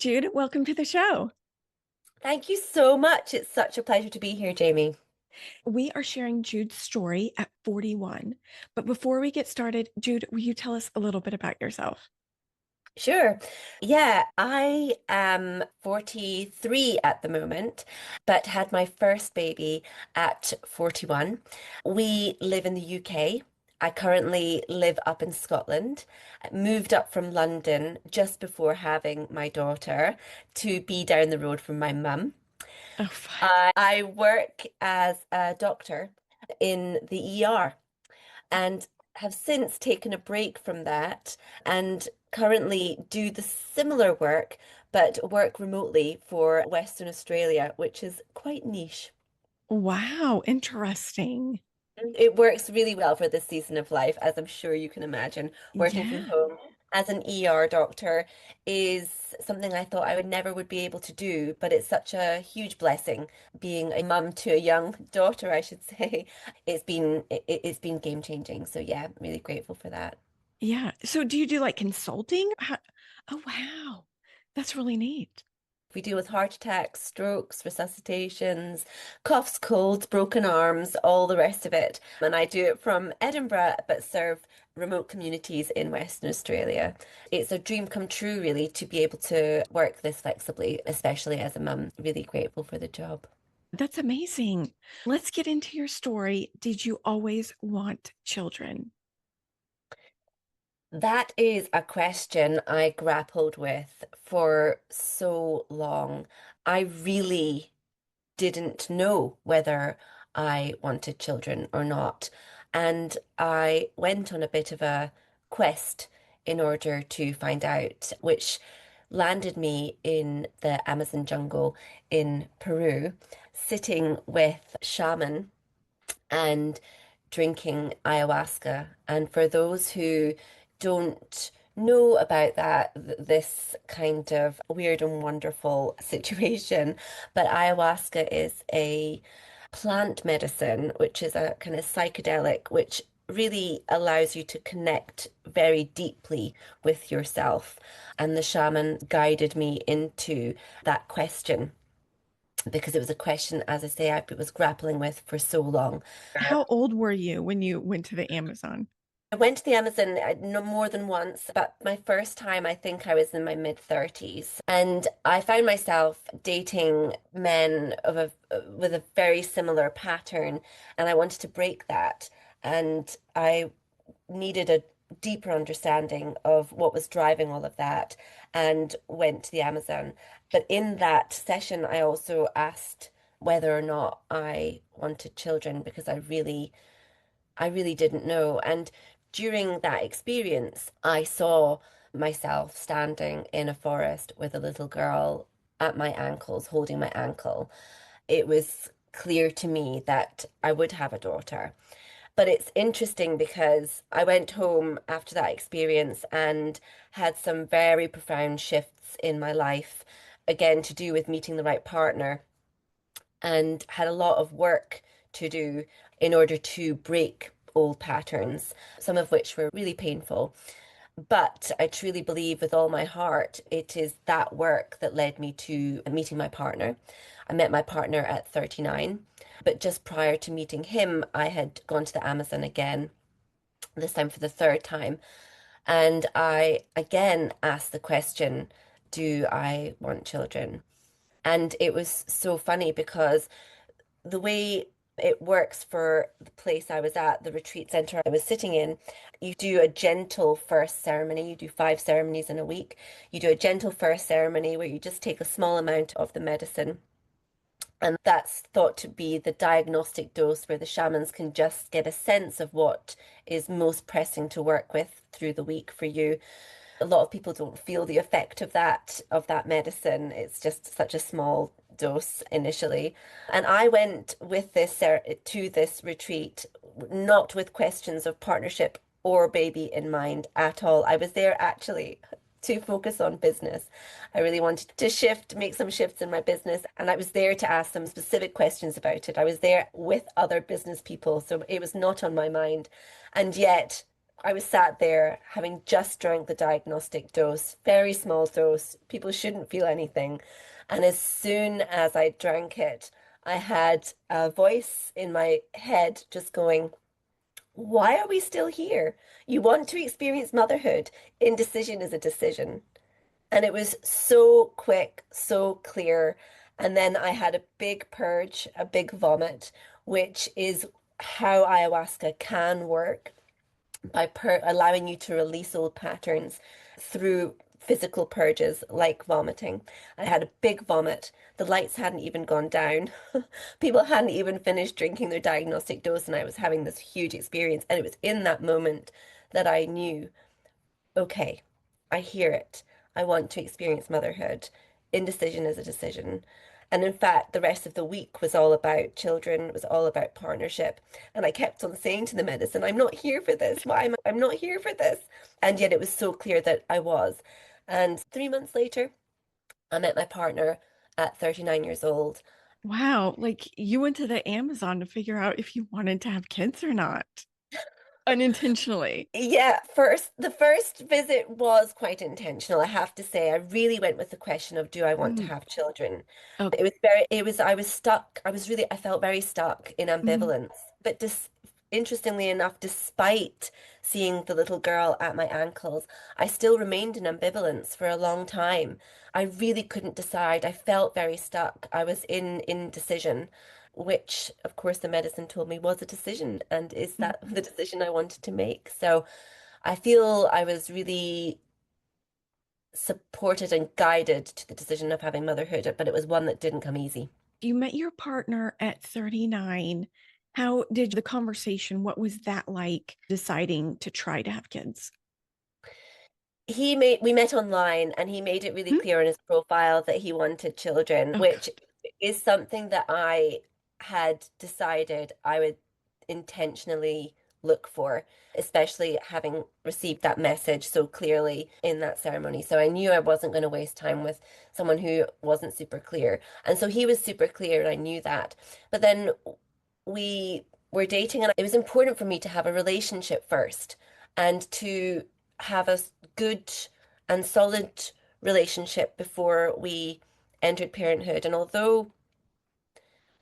Jude, welcome to the show. Thank you so much. It's such a pleasure to be here, Jamie. We are sharing Jude's story at 41. But before we get started, Jude, will you tell us a little bit about yourself? Sure. Yeah, I am 43 at the moment, but had my first baby at 41. We live in the UK. I currently live up in Scotland. I moved up from London just before having my daughter to be down the road from my mum. Oh, fun. I work as a doctor in the ER, and have since taken a break from that and currently do the similar work, but work remotely for Western Australia, which is quite niche. Wow, interesting. It works really well for this season of life, as I'm sure you can imagine. Working from Yeah. home as an ER doctor is something I thought I would never would be able to do, but it's such a huge blessing being a mum to a young daughter, I should say. It's been game changing. So yeah, really grateful for that. Yeah. So do you do like consulting? Oh, wow. That's really neat. We deal with heart attacks, strokes, resuscitations, coughs, colds, broken arms, all the rest of it. And I do it from Edinburgh, but serve remote communities in Western Australia. It's a dream come true, really, to be able to work this flexibly, especially as a mum. Really grateful for the job. That's amazing. Let's get into your story. Did you always want children? That is a question I grappled with for so long. I really didn't know whether I wanted children or not. And I went on a bit of a quest in order to find out, which landed me in the Amazon jungle in Peru, sitting with shaman and drinking ayahuasca. And for those who don't know about this kind of weird and wonderful situation, but ayahuasca is a plant medicine, which is a kind of psychedelic, which really allows you to connect very deeply with yourself. And the shaman guided me into that question because it was a question, as I say, I was grappling with for so long. How old were you when you went to the Amazon? I went to the Amazon no more than once, but my first time, I think I was in my mid 30s, and I found myself dating men with a very similar pattern, and I wanted to break that, and I needed a deeper understanding of what was driving all of that, and went to the Amazon. But in that session, I also asked whether or not I wanted children because I really didn't know. And during that experience, I saw myself standing in a forest with a little girl at my ankles, holding my ankle. It was clear to me that I would have a daughter. But it's interesting because I went home after that experience and had some very profound shifts in my life, again, to do with meeting the right partner, and had a lot of work to do in order to break old patterns, some of which were really painful. But I truly believe with all my heart, it is that work that led me to meeting my partner. I met my partner at 39, but just prior to meeting him, I had gone to the Amazon again, this time for the third time. And I again asked the question, do I want children? And it was so funny because the way it works for the place I was at, the retreat center I was sitting in, you do a gentle first ceremony. You do 5 ceremonies in a week. You do a gentle first ceremony where you just take a small amount of the medicine. And that's thought to be the diagnostic dose where the shamans can just get a sense of what is most pressing to work with through the week for you. A lot of people don't feel the effect of that medicine. It's just such a small dose initially. And I went with this to this retreat, not with questions of partnership or baby in mind at all. I was there actually to focus on business. I really wanted to make some shifts in my business, and I was there to ask some specific questions about it. I was there with other business people, so it was not on my mind. And yet, I was sat there having just drank the diagnostic dose, very small dose. People shouldn't feel anything. And as soon as I drank it, I had a voice in my head just going, why are we still here? You want to experience motherhood. Indecision is a decision. And it was so quick, so clear. And then I had a big purge, a big vomit, which is how ayahuasca can work by allowing you to release old patterns through physical purges like vomiting. I had a big vomit. The lights hadn't even gone down. People hadn't even finished drinking their diagnostic dose, and I was having this huge experience. And it was in that moment that I knew, okay, I hear it. I want to experience motherhood. Indecision is a decision. And in fact, the rest of the week was all about children, it was all about partnership. And I kept on saying to the medicine, I'm not here for this. Why am I? I'm not here for this. And yet it was so clear that I was. And 3 months later, I met my partner at 39 years old. Wow, like you went to the Amazon to figure out if you wanted to have kids or not, unintentionally. Yeah, the first visit was quite intentional, I have to say. I really went with the question of, do I want to Mm, have children? okay. I was stuck. I felt very stuck in Mhm, ambivalence. But interestingly enough, despite seeing the little girl at my ankles, I still remained in ambivalence for a long time. I really couldn't decide. I felt very stuck. I was in indecision, which, of course, the medicine told me was a decision, and is that mhm. the decision I wanted to make? So I feel I was really supported and guided to the decision of having motherhood, but it was one that didn't come easy. You met your partner at 39. How did the conversation, what was that like deciding to try to have kids? We met online, and he made it really Hmm? clear in his profile that he wanted children, Oh, which good. is something that I had decided I would intentionally look for, especially having received that message so clearly in that ceremony. So I knew I wasn't going to waste time with someone who wasn't super clear. And so he was super clear, and I knew that. But then we were dating, and it was important for me to have a relationship first and to have a good and solid relationship before we entered parenthood. And although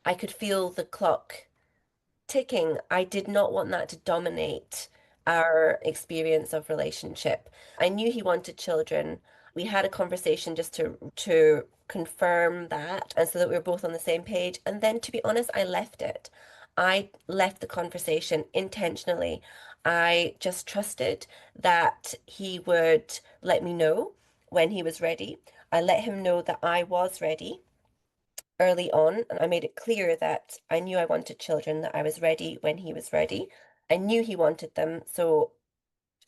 I could feel the clock ticking, I did not want that to dominate our experience of relationship. I knew he wanted children. We had a conversation just to confirm that and so that we were both on the same page. And then to be honest, I left it. I left the conversation intentionally. I just trusted that he would let me know when he was ready. I let him know that I was ready early on, and I made it clear that I knew I wanted children, that I was ready when he was ready. I knew he wanted them, so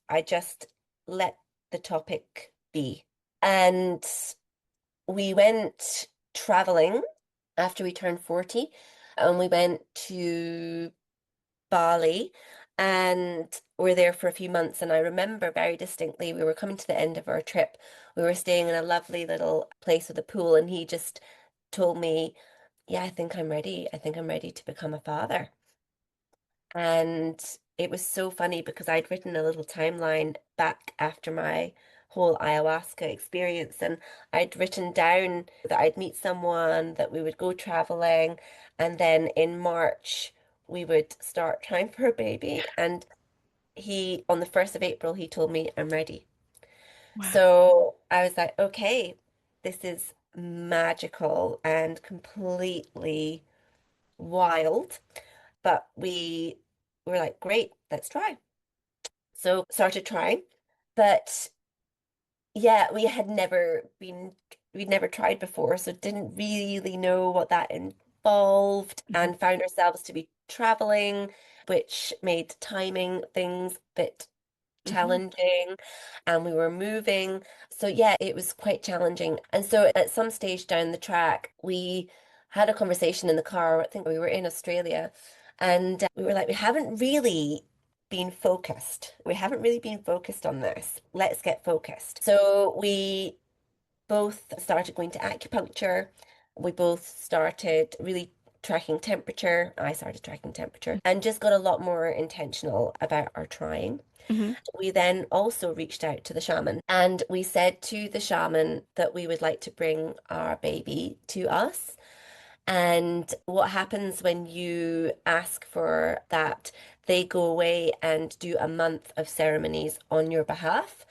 I just let the topic be. And we went traveling after we turned 40, and we went to Bali and were there for a few months. And I remember very distinctly, we were coming to the end of our trip. We were staying in a lovely little place with a pool, and he just told me, yeah, I think I'm ready. I think I'm ready to become a father. And it was so funny because I'd written a little timeline back after my whole ayahuasca experience, and I'd written down that I'd meet someone, that we would go traveling, and then in March we would start trying for a baby. And on the 1st of April, he told me, I'm ready. Wow. So I was like, okay, this is magical and completely wild. But we were like, great, let's try. So started trying. But yeah, we'd never tried before, so didn't really know what that involved, Mhm, and found ourselves to be traveling, which made timing things a bit mhm. challenging, and we were moving. So yeah, it was quite challenging. And so at some stage down the track, we had a conversation in the car. I think we were in Australia, and we were like, we haven't really been focused. We haven't really been focused on this. Let's get focused. So we both started going to acupuncture. We both started really tracking temperature. I started tracking temperature and just got a lot more intentional about our trying. Hmm. We then also reached out to the shaman and we said to the shaman that we would like to bring our baby to us. And what happens when you ask for that, they go away and do a month of ceremonies on your behalf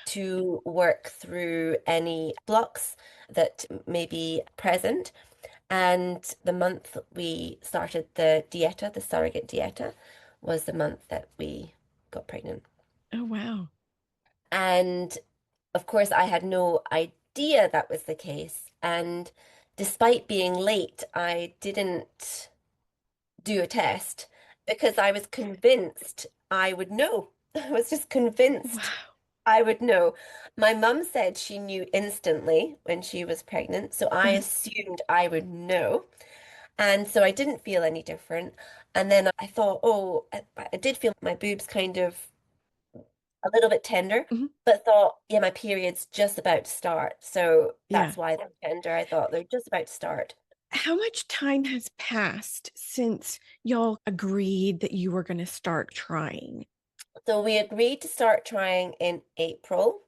to work through any blocks that may be present. And the month we started the dieta, the surrogate dieta, was the month that we got pregnant. Oh, wow. And of course, I had no idea that was the case. And despite being late, I didn't do a test because I was convinced I would know. I was just convinced Wow. I would know. My mum said she knew instantly when she was pregnant, so I Uh-huh. assumed I would know. And so I didn't feel any different. And then I thought, oh, I did feel my boobs kind of a little bit tender, Mhm. but thought, yeah, my period's just about to start. So Yeah. that's why they're tender. I thought they're just about to start. How much time has passed since y'all agreed that you were going to start trying? So we agreed to start trying in April,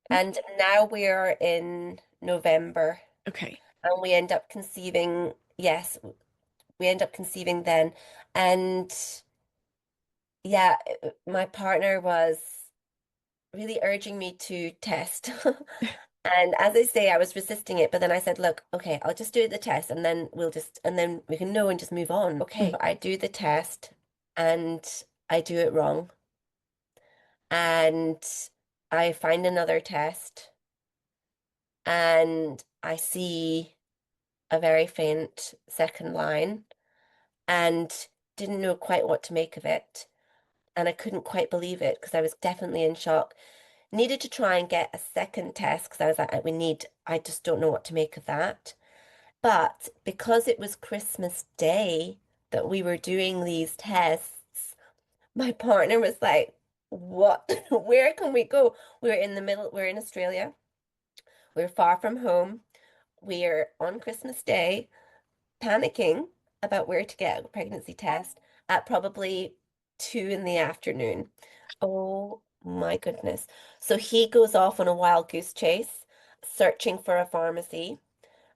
Mm. and now we're in November, Okay. and we end up conceiving. Yes, we end up conceiving then. And yeah, my partner was really urging me to test. And as I say, I was resisting it, but then I said, look, okay, I'll just do the test and then and then we can know and just move on. Okay, Mhm. I do the test and I do it wrong. And I find another test and I see a very faint second line and didn't know quite what to make of it. And I couldn't quite believe it because I was definitely in shock. Needed to try and get a second test because I was like, I just don't know what to make of that. But because it was Christmas Day that we were doing these tests, my partner was like, what? Where can we go? We're in Australia. We're far from home. We're on Christmas Day, panicking about where to get a pregnancy test at probably 2 in the afternoon. Oh my goodness. So he goes off on a wild goose chase, searching for a pharmacy,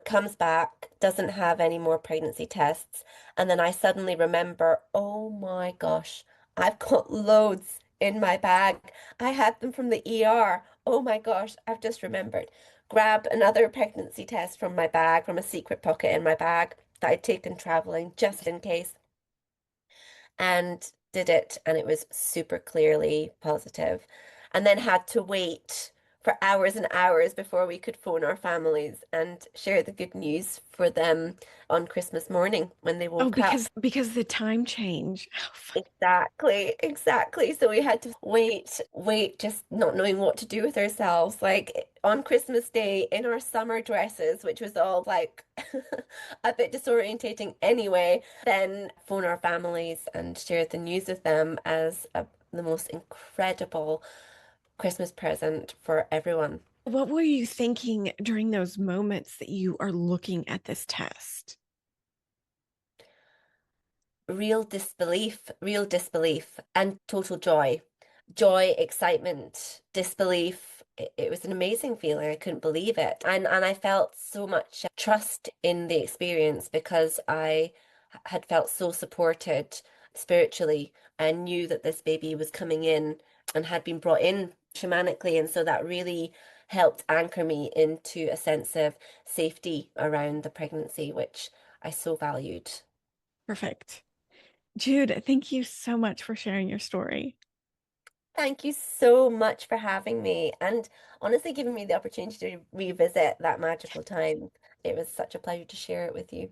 comes back, doesn't have any more pregnancy tests. And then I suddenly remember, oh my gosh, I've got loads in my bag. I had them from the ER. Oh my gosh, I've just remembered. Grab another pregnancy test from my bag, from a secret pocket in my bag that I'd taken traveling just in case, and did it. And it was super clearly positive. And then had to wait for hours and hours before we could phone our families and share the good news for them on Christmas morning when they Oh, woke up. because the time change. How funny. Exactly, exactly. So we had to wait, just not knowing what to do with ourselves. Like on Christmas Day in our summer dresses, which was all like a bit disorientating anyway, then phone our families and share the news with them as the most incredible Christmas present for everyone. What were you thinking during those moments that you are looking at this test? Real disbelief, and total joy. Joy, excitement, disbelief. It was an amazing feeling. I couldn't believe it. And I felt so much trust in the experience because I had felt so supported spiritually and knew that this baby was coming in and had been brought in shamanically. And so that really helped anchor me into a sense of safety around the pregnancy, which I so valued. Perfect. Jude, thank you so much for sharing your story. Thank you so much for having me and honestly giving me the opportunity to revisit that magical time. It was such a pleasure to share it with you.